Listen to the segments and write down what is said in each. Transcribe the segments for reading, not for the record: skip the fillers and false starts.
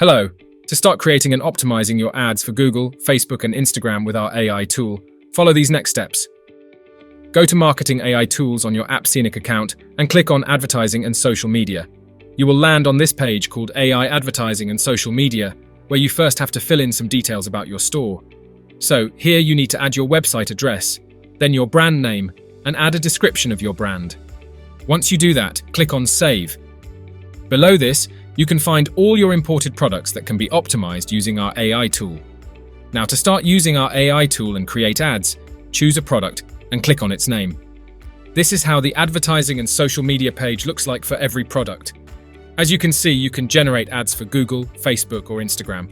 Hello. To start creating and optimizing your ads for Google, Facebook, and Instagram with our AI tool, follow these next steps. Go to Marketing AI Tools on your AppScenic account and click on Advertising and Social Media. You will land on this page called AI Advertising and Social Media, where you first have to fill in some details about your store. So, here you need to add your website address, then your brand name, and add a description of your brand. Once you do that, click on Save. Below this, you can find all your imported products that can be optimized using our AI tool. Now, to start using our AI tool and create ads, choose a product and click on its name. This is how the advertising and social media page looks like for every product. As you can see, you can generate ads for Google, Facebook, or Instagram.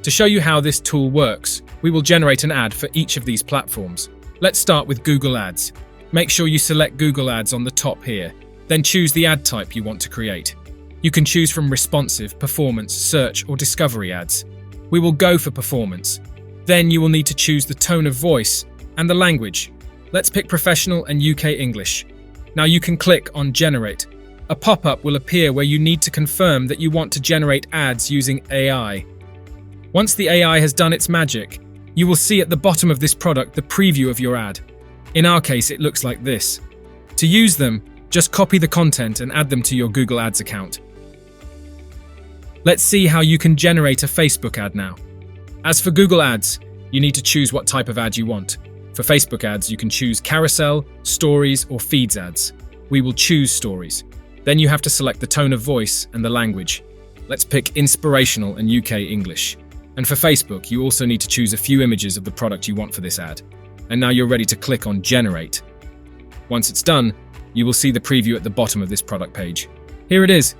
To show you how this tool works, we will generate an ad for each of these platforms. Let's start with Google Ads. Make sure you select Google Ads on the top here, then choose the ad type you want to create. You can choose from responsive, performance, search, or discovery ads. We will go for performance. Then you will need to choose the tone of voice and the language. Let's pick professional and UK English. Now you can click on Generate. A pop-up will appear where you need to confirm that you want to generate ads using AI. Once the AI has done its magic, you will see at the bottom of this product the preview of your ad. In our case, it looks like this. To use them, just copy the content and add them to your Google Ads account. Let's see how you can generate a Facebook ad now. As for Google Ads, you need to choose what type of ad you want. For Facebook ads, you can choose carousel, stories, or feeds ads. We will choose stories. Then you have to select the tone of voice and the language. Let's pick inspirational and UK English. And for Facebook, you also need to choose a few images of the product you want for this ad. And now you're ready to click on Generate. Once it's done, you will see the preview at the bottom of this product page. Here it is.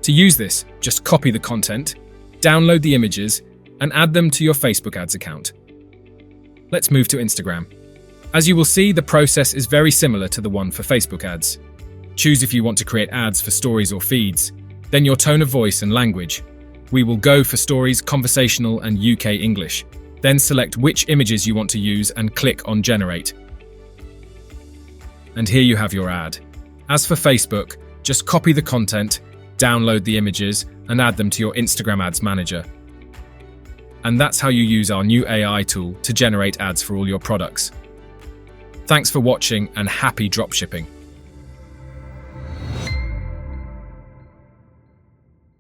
To use this, just copy the content, download the images, and add them to your Facebook ads account. Let's move to Instagram. As you will see, the process is very similar to the one for Facebook ads. Choose if you want to create ads for stories or feeds, then your tone of voice and language. We will go for stories, conversational, and UK English. Then select which images you want to use and click on Generate. And here you have your ad. As for Facebook, just copy the content, download the images, and add them to your Instagram Ads Manager. And that's how you use our new AI tool to generate ads for all your products. Thanks for watching and happy dropshipping.